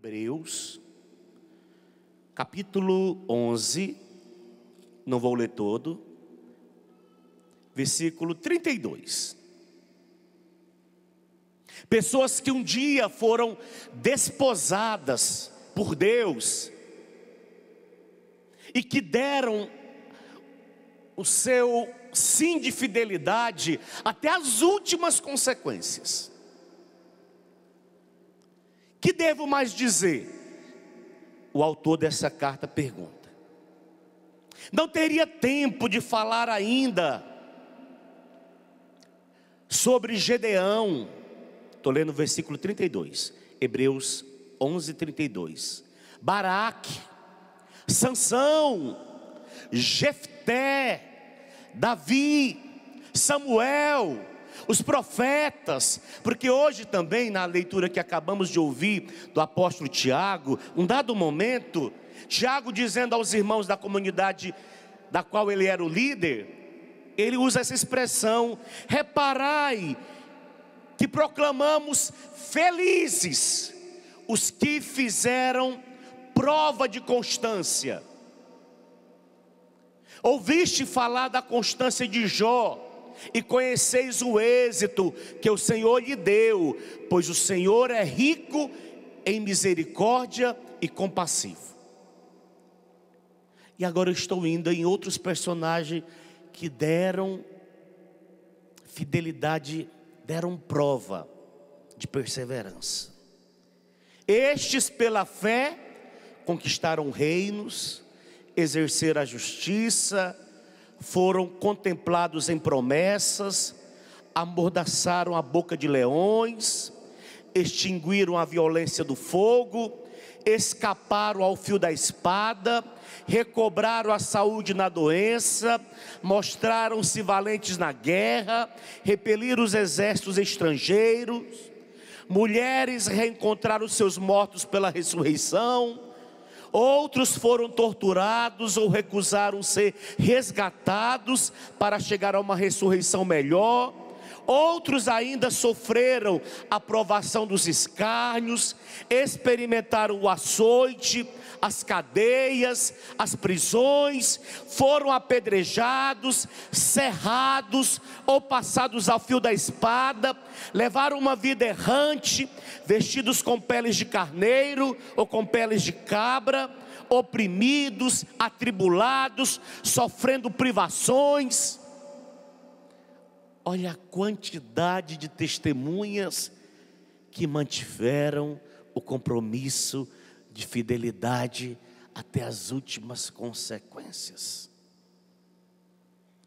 Hebreus, capítulo 11, não vou ler todo, versículo 32. Pessoas que um dia foram desposadas por Deus e que deram o seu sim de fidelidade até as últimas consequências. Que devo mais dizer? O autor dessa carta pergunta. Não teria tempo de falar ainda sobre Gedeão. Estou lendo o versículo 32, Hebreus 11, 32. Baraque, Sansão, Jefté, Davi, Samuel, os profetas, porque hoje também na leitura que acabamos de ouvir do apóstolo Tiago, um dado momento, Tiago dizendo aos irmãos da comunidade da qual ele era o líder, ele usa essa expressão: reparai que proclamamos felizes os que fizeram prova de constância. Ouviste falar da constância de Jó, e conheceis o êxito que o Senhor lhe deu, pois o Senhor é rico em misericórdia e compassivo. E agora eu estou indo em outros personagens que deram fidelidade, deram prova de perseverança. Estes pela fé conquistaram reinos, exerceram a justiça, foram contemplados em promessas, amordaçaram a boca de leões, extinguiram a violência do fogo, escaparam ao fio da espada, recobraram a saúde na doença, mostraram-se valentes na guerra, repeliram os exércitos estrangeiros, mulheres reencontraram seus mortos pela ressurreição. Outros foram torturados ou recusaram ser resgatados para chegar a uma ressurreição melhor. Outros ainda sofreram a provação dos escárnios, experimentaram o açoite, as cadeias, as prisões, foram apedrejados, serrados ou passados ao fio da espada, levaram uma vida errante, vestidos com peles de carneiro ou com peles de cabra, oprimidos, atribulados, sofrendo privações. Olha a quantidade de testemunhas que mantiveram o compromisso de fidelidade até as últimas consequências.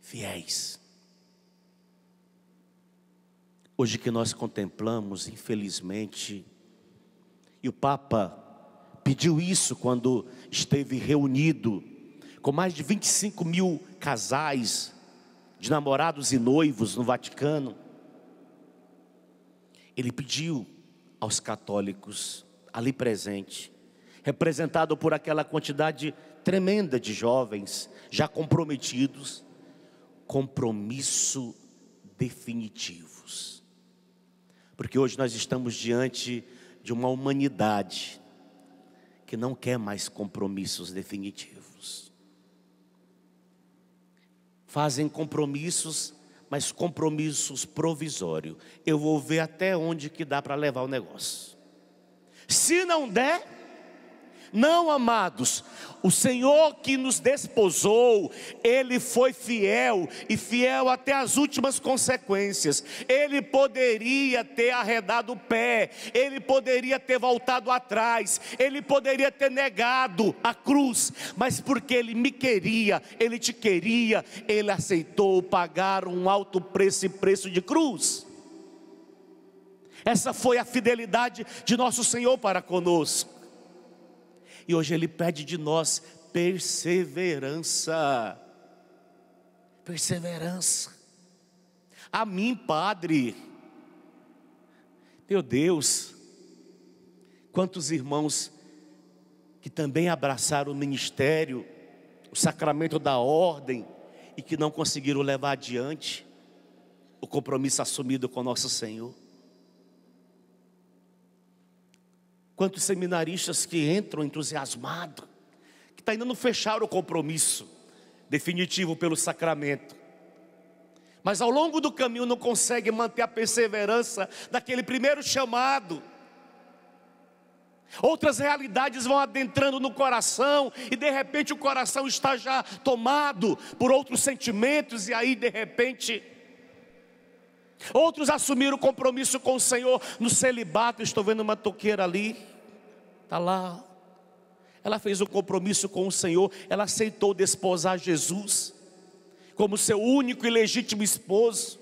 Fiéis. Hoje que nós contemplamos, infelizmente, e o Papa pediu isso quando esteve reunido com mais de 25 mil casais de namorados e noivos no Vaticano. Ele pediu aos católicos ali presentes, representado por aquela quantidade tremenda de jovens já comprometidos, compromisso definitivos. Porque hoje nós estamos diante de uma humanidade que não quer mais compromissos definitivos. Fazem compromissos, mas compromissos provisórios. Eu vou ver até onde que dá para levar o negócio. Se não der, não, amados, o Senhor que nos desposou, Ele foi fiel, e fiel até as últimas consequências. Ele poderia ter arredado o pé, Ele poderia ter voltado atrás, Ele poderia ter negado a cruz, mas porque Ele me queria, Ele te queria, Ele aceitou pagar um alto preço e preço de cruz. Essa foi a fidelidade de nosso Senhor para conosco. E hoje Ele pede de nós perseverança. Perseverança. A mim, Padre, meu Deus, quantos irmãos que também abraçaram o ministério, o sacramento da ordem, e que não conseguiram levar adiante o compromisso assumido com nosso Senhor. Quantos seminaristas que entram entusiasmados, que ainda não fecharam o compromisso definitivo pelo sacramento, mas ao longo do caminho não conseguem manter a perseverança daquele primeiro chamado. Outras realidades vão adentrando no coração, e de repente o coração está já tomado por outros sentimentos, e aí de repente outros assumiram o compromisso com o Senhor no celibato. Estou vendo uma toqueira ali, está lá, ela fez um compromisso com o Senhor, ela aceitou desposar Jesus como seu único e legítimo esposo.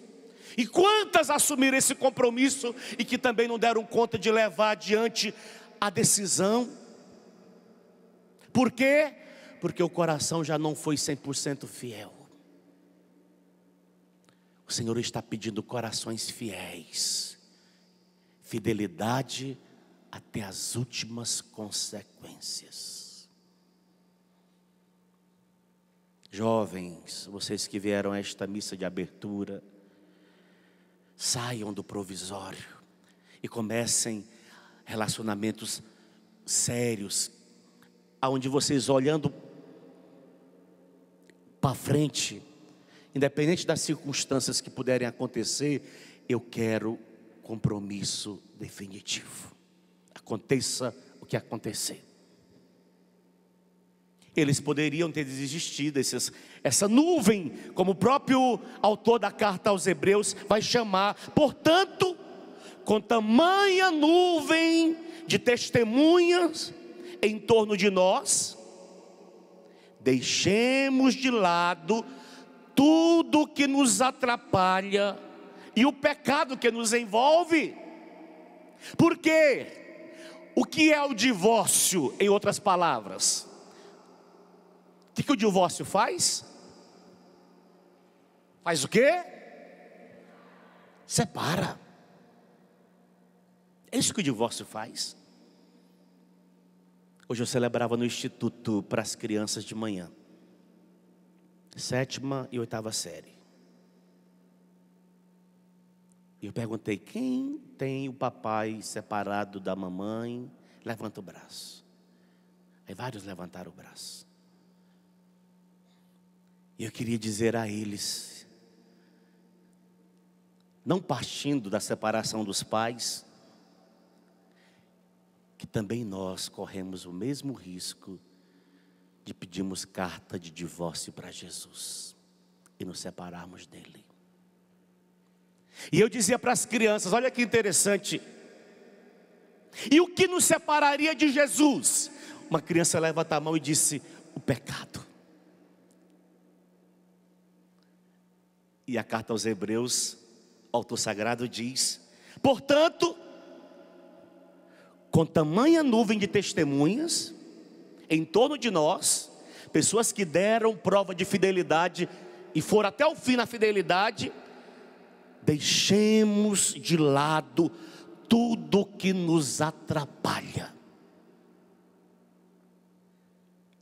E quantas assumiram esse compromisso e que também não deram conta de levar adiante a decisão? Por quê? Porque o coração já não foi 100% fiel. O Senhor está pedindo corações fiéis, fidelidade até as últimas consequências. Jovens, vocês que vieram a esta missa de abertura, saiam do provisório e comecem relacionamentos sérios, aonde vocês, olhando para frente, independente das circunstâncias que puderem acontecer, eu quero compromisso definitivo, aconteça o que acontecer. Eles poderiam ter desistido, essa nuvem, como o próprio autor da carta aos Hebreus vai chamar. Portanto, com tamanha nuvem de testemunhas em torno de nós, deixemos de lado tudo que nos atrapalha e o pecado que nos envolve. Porque o que é o divórcio, em outras palavras? O que o divórcio faz? Faz o quê? Separa. É isso que o divórcio faz. Hoje eu celebrava no instituto para as crianças de manhã, 7ª e 8ª série. E eu perguntei: quem tem o papai separado da mamãe? Levanta o braço. Aí vários levantaram o braço. E eu queria dizer a eles, não partindo da separação dos pais, que também nós corremos o mesmo risco de pedirmos carta de divórcio para Jesus e nos separarmos dele. E eu dizia para as crianças, olha que interessante, e o que nos separaria de Jesus? Uma criança levanta a mão e disse: o pecado. E a carta aos Hebreus, o autor sagrado diz: portanto, com tamanha nuvem de testemunhas em torno de nós, pessoas que deram prova de fidelidade e foram até o fim na fidelidade, deixemos de lado tudo que nos atrapalha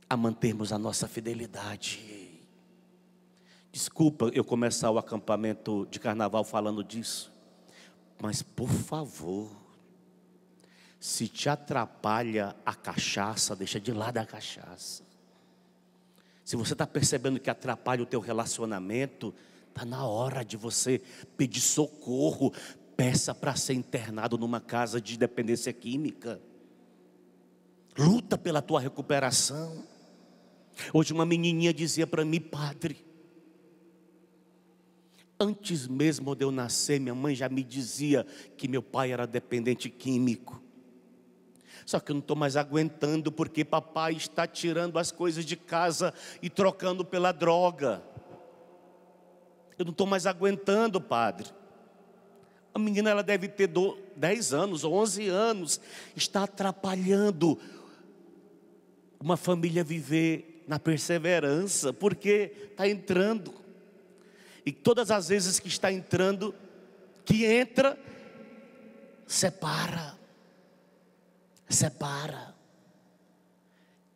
a mantermos a nossa fidelidade. Desculpa eu começar o acampamento de carnaval falando disso, mas por favor, se te atrapalha a cachaça, deixa de lado a cachaça. Se você está percebendo que atrapalha o teu relacionamento, está na hora de você pedir socorro. Peça para ser internado numa casa de dependência química. Luta pela tua recuperação. Hoje uma menininha dizia para mim: padre, antes mesmo de eu nascer, minha mãe já me dizia que meu pai era dependente químico. Só que eu não estou mais aguentando, porque papai está tirando as coisas de casa e trocando pela droga. Eu não estou mais aguentando, padre. A menina, ela deve ter 10 anos ou 11 anos. Está atrapalhando uma família viver na perseverança, porque está entrando. E todas as vezes que está entrando, que entra, separa. Separa.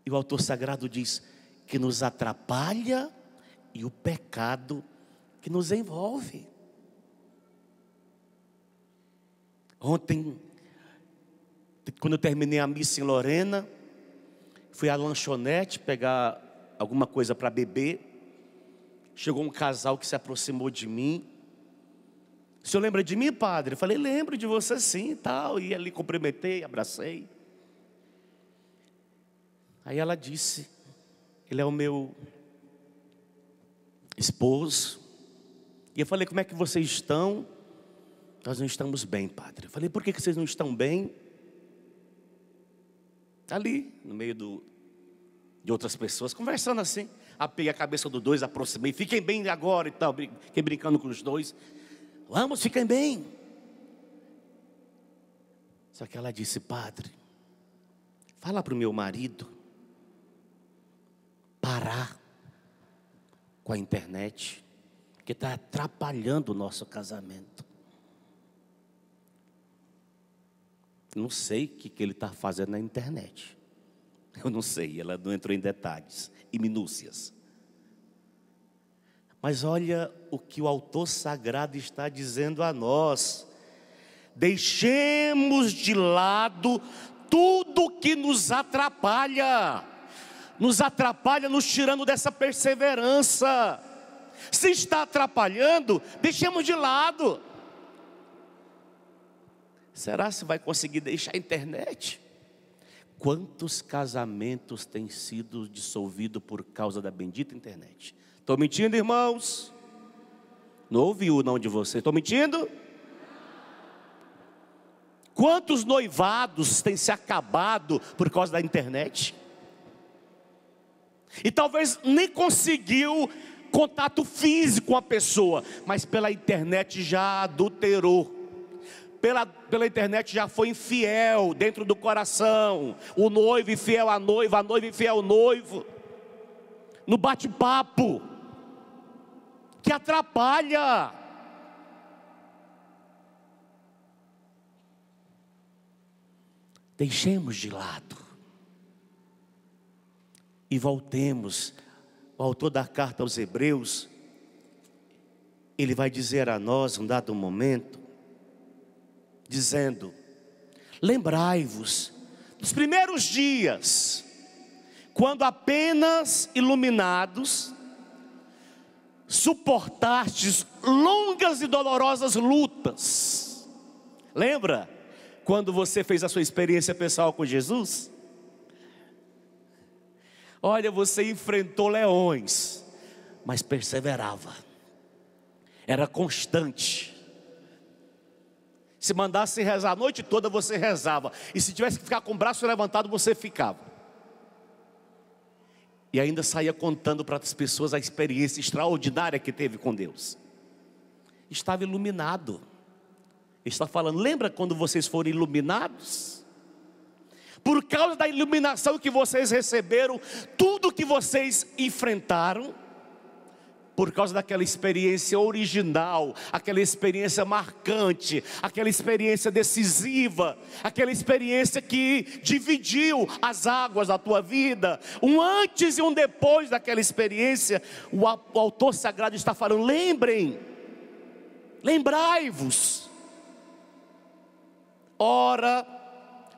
E o autor sagrado diz que nos atrapalha e o pecado que nos envolve. Ontem Quando eu terminei a missa em Lorena, fui à lanchonete pegar alguma coisa para beber. Chegou um casal que se aproximou de mim. O senhor lembra de mim, padre? Eu falei, lembro de você sim e tal. E ali cumprimentei, abracei. Aí ela disse, ele é o meu esposo. E eu falei, como é que vocês estão? Nós não estamos bem, padre. Eu falei, por que vocês não estão bem? Ali, no meio de outras pessoas, conversando assim. Peguei a cabeça dos dois, aproximei. Fiquem bem agora e tal. Fiquei brincando com os dois. Vamos, fiquem bem. Só que ela disse, padre, fala para o meu marido parar com a internet, que está atrapalhando o nosso casamento. Não sei o que ele está fazendo na internet. Eu não sei, ela não entrou em detalhes e minúcias. Mas olha o que o autor sagrado está dizendo a nós. Deixemos de lado tudo que nos atrapalha. Nos atrapalha, nos tirando dessa perseverança. Se está atrapalhando, deixemos de lado. Será que vai conseguir deixar a internet? Quantos casamentos têm sido dissolvidos por causa da bendita internet? Estou mentindo, irmãos? Não ouvi o não de você. Estou mentindo? Quantos noivados têm se acabado por causa da internet? E talvez nem conseguiu contato físico com a pessoa, mas pela internet já adulterou. Pela internet já foi infiel dentro do coração. O noivo infiel à noiva, a noiva infiel ao noivo. No bate-papo, que atrapalha. Deixemos de lado e voltemos. O autor da carta aos Hebreus, ele vai dizer a nós, num dado momento, dizendo, lembrai-vos dos primeiros dias, quando apenas iluminados, suportastes longas e dolorosas lutas. Lembra? Quando você fez a sua experiência pessoal com Jesus? Olha, você enfrentou leões, mas perseverava. Era constante. Se mandasse rezar a noite toda, você rezava. E se tivesse que ficar com o braço levantado, você ficava. E ainda saía contando para as pessoas a experiência extraordinária que teve com Deus. Estava iluminado. Está falando, lembra quando vocês foram iluminados? Por causa da iluminação que vocês receberam, tudo que vocês enfrentaram, por causa daquela experiência original, aquela experiência marcante, aquela experiência decisiva, aquela experiência que dividiu as águas da tua vida, um antes e um depois daquela experiência, o autor sagrado está falando, lembrai-vos, ora,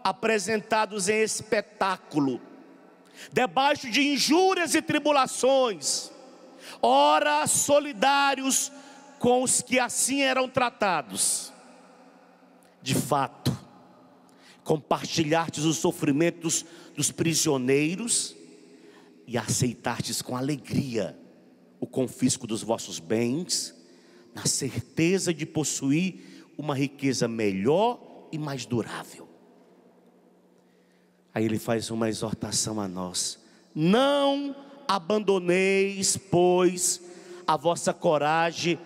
apresentados em espetáculo, debaixo de injúrias e tribulações, ora solidários com os que assim eram tratados. De fato, compartilhastes os sofrimentos dos prisioneiros e aceitastes com alegria o confisco dos vossos bens, na certeza de possuir uma riqueza melhor e mais durável. Aí ele faz uma exortação a nós: não abandoneis, pois, a vossa coragem,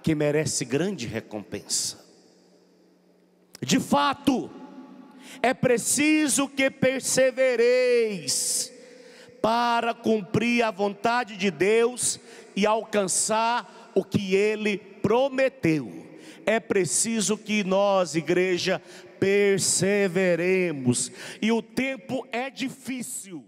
que merece grande recompensa. De fato, é preciso que persevereis para cumprir a vontade de Deus e alcançar o que Ele prometeu. É preciso que nós, igreja, perseveremos. E o tempo é difícil.